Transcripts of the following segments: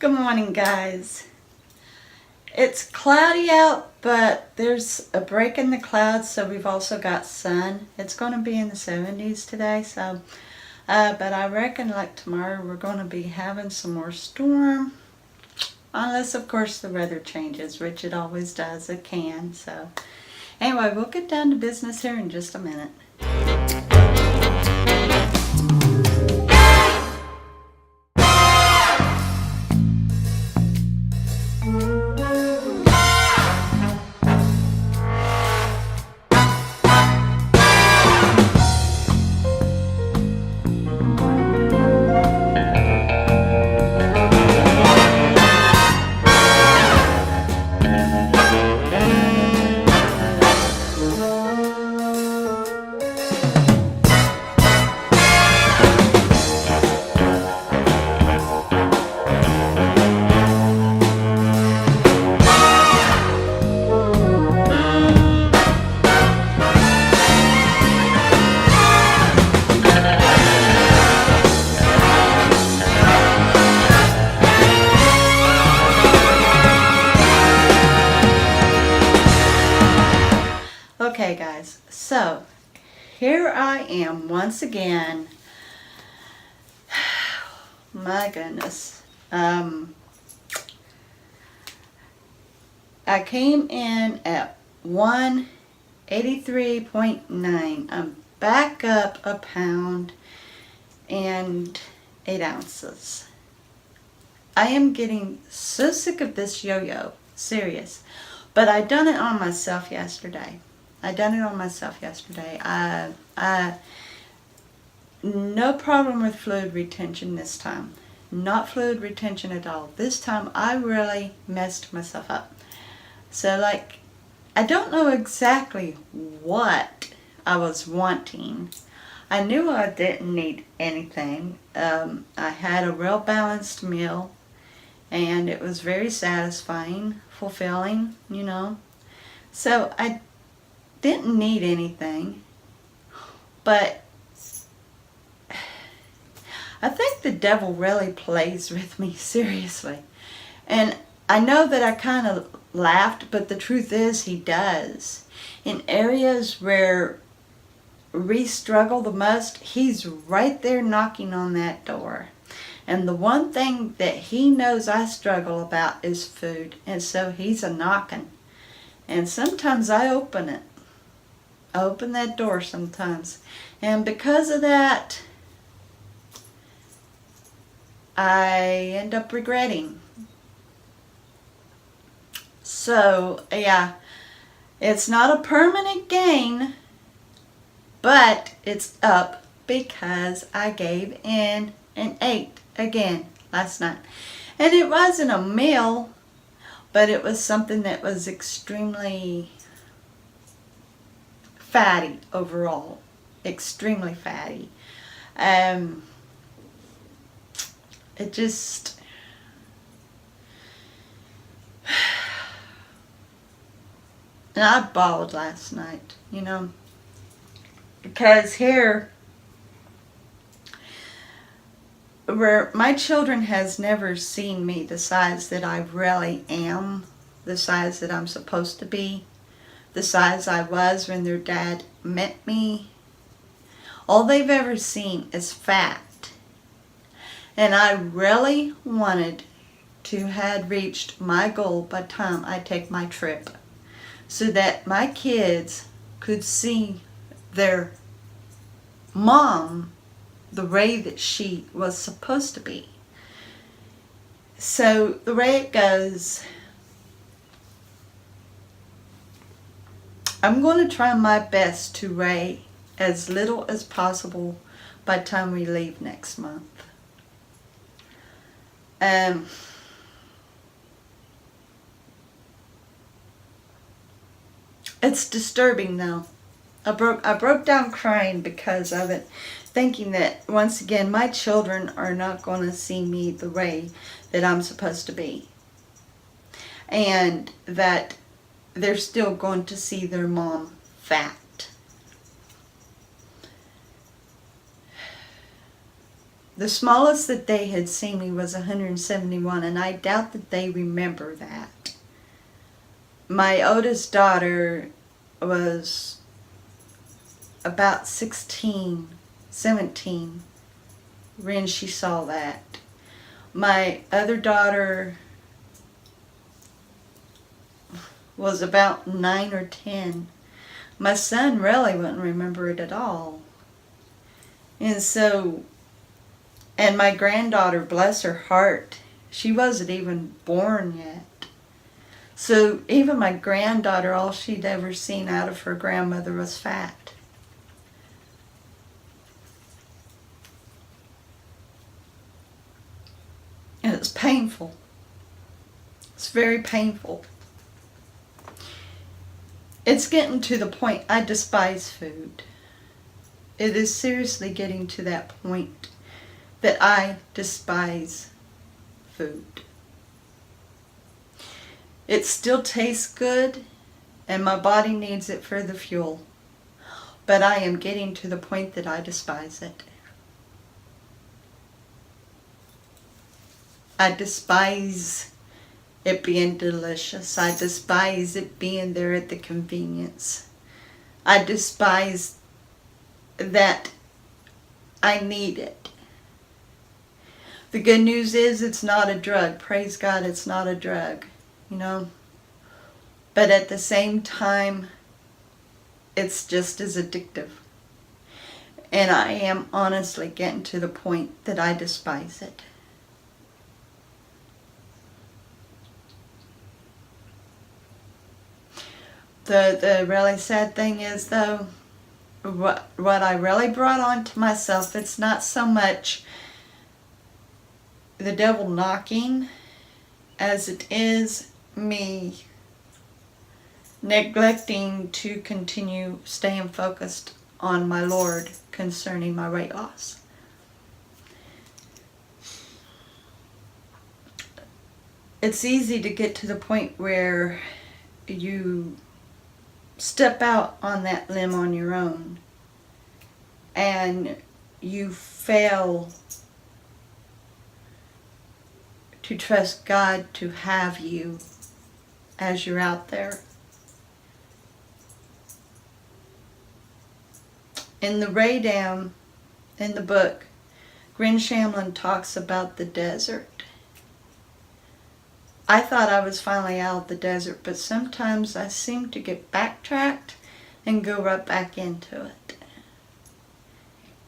Good morning, guys. It's cloudy out, but there's a break in the clouds, so we've also got sun. It's going to be in the 70s today, but I reckon like tomorrow we're going to be having some more storm. Unless, of course, the weather changes, which it always does. It can. So, anyway, we'll get down to business here in just a minute. Okay, guys, so here I am once again. My goodness. I came in at 183.9. I'm back up a pound and 8 ounces. I am getting so sick of this yo-yo. Serious. But I done it on myself yesterday. No problem with fluid retention this time. Not fluid retention at all. This time I really messed myself up. So I don't know exactly what I was wanting. I knew I didn't need anything. I had a real balanced meal and it was very satisfying, fulfilling, So I didn't need anything, but I think the devil really plays with me, seriously. And I know that I kind of laughed, but the truth is he does. In areas where we struggle the most, he's right there knocking on that door. And the one thing that he knows I struggle about is food, and so he's a knocking. And sometimes I open it. I open that door sometimes. And because of that, I end up regretting. So, yeah, it's not a permanent gain, but it's up because I gave in and ate again last night. And it wasn't a meal, but it was something that was extremely fatty overall. Extremely fatty. It just... And I bawled last night, because here, where my children has never seen me the size that I really am, the size that I'm supposed to be, the size I was when their dad met me. All they've ever seen is fat. And I really wanted to had reached my goal by the time I take my trip, so that my kids could see their mom the way that she was supposed to be. So the way it goes, I'm going to try my best to weigh as little as possible by the time we leave next month. It's disturbing though. I broke down crying because of it, thinking that once again my children are not going to see me the way that I'm supposed to be, and that they're still going to see their mom fat. The smallest that they had seen me was 171, and I doubt that they remember that. My oldest daughter was about 16, 17 when she saw that. My other daughter was about 9 or 10. My son really wouldn't remember it at all. And so, and my granddaughter, bless her heart, she wasn't even born yet. So even my granddaughter, all she'd ever seen out of her grandmother was fat. And it's painful. It's very painful. It's getting to the point I despise food. It is seriously getting to that point that I despise food. It still tastes good, and my body needs it for the fuel. But I am getting to the point that I despise it. I despise it being delicious. I despise it being there at the convenience. I despise that I need it. The good news is it's not a drug. Praise God, it's not a drug, you know. But at the same time, it's just as addictive. And I am honestly getting to the point that I despise it. The really sad thing is, though, what I really brought on to myself, it's not so much the devil knocking as it is me neglecting to continue staying focused on my Lord concerning my weight loss. It's easy to get to the point where you step out on that limb on your own and you fail to trust God to have you as you're out there. In the Ray Dam, in the book, Gwen Shamlin talks about the desert. I thought I was finally out of the desert, but sometimes I seem to get backtracked and go right back into it.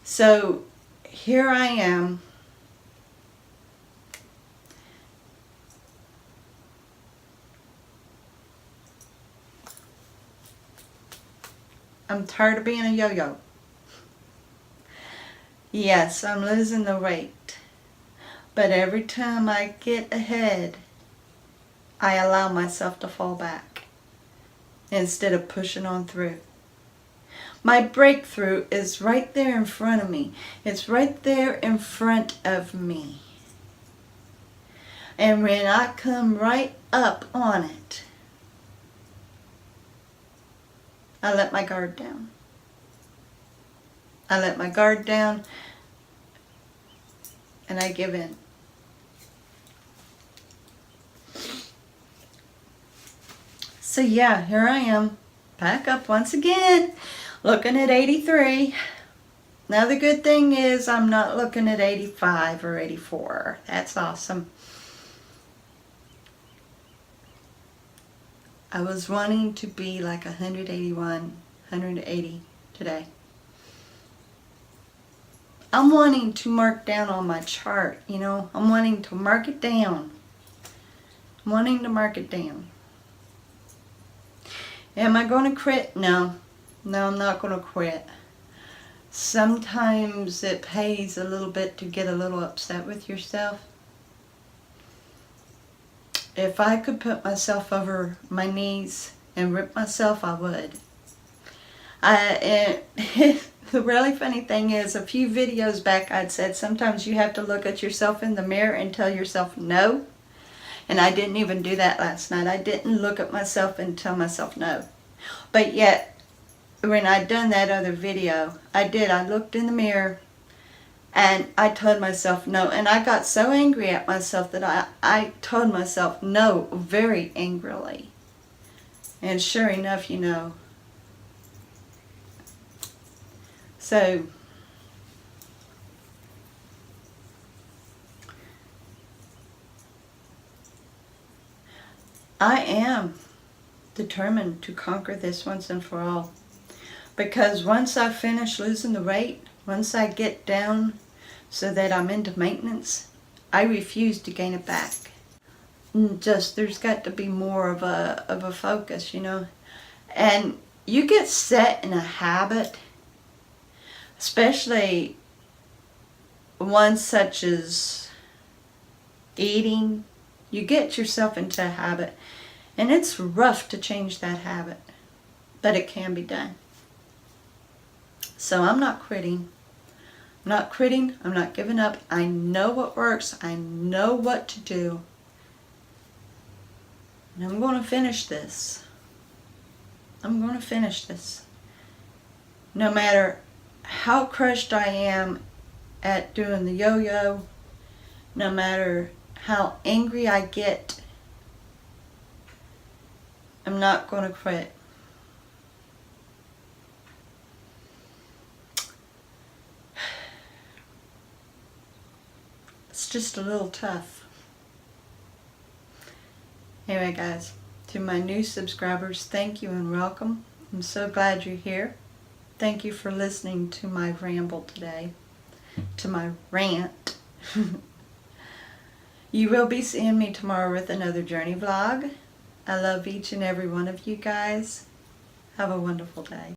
So here I am. I'm tired of being a yo-yo. Yes, I'm losing the weight. But every time I get ahead, I allow myself to fall back instead of pushing on through. My breakthrough is right there in front of me. It's right there in front of me. And when I come right up on it, I let my guard down. I let my guard down and I give in. So yeah, here I am, back up once again, looking at 83. Now the good thing is I'm not looking at 85 or 84. That's awesome. I was wanting to be like 181, 180 today. I'm wanting to mark down on my chart, you know. I'm wanting to mark it down. I'm wanting to mark it down. Am I going to quit? No. No, I'm not going to quit. Sometimes it pays a little bit to get a little upset with yourself. If I could put myself over my knees and rip myself, I would. The really funny thing is, a few videos back I'd said sometimes you have to look at yourself in the mirror and tell yourself no. And I didn't even do that last night. I didn't look at myself and tell myself no. But yet, when I'd done that other video, I did. I looked in the mirror And I told myself no. And I got so angry at myself that I told myself no very angrily. And sure enough, you know. So, I am determined to conquer this once and for all. Because once I finish losing the weight, once I get down so that I'm into maintenance, I refuse to gain it back. Just, there's got to be more of a focus, you know. And you get set in a habit, especially one such as eating. You get yourself into a habit, and it's rough to change that habit, but it can be done. So I'm not quitting. I'm not quitting. I'm not giving up. I know what works. I know what to do. And I'm going to finish this. I'm going to finish this. No matter how crushed I am at doing the yo-yo, no matter how angry I get, I'm not going to quit. It's just a little tough. Anyway, guys, to my new subscribers, thank you and welcome. I'm so glad you're here. Thank you for listening to my ramble today, to my rant. You will be seeing me tomorrow with another journey vlog. I love each and every one of you guys. Have a wonderful day.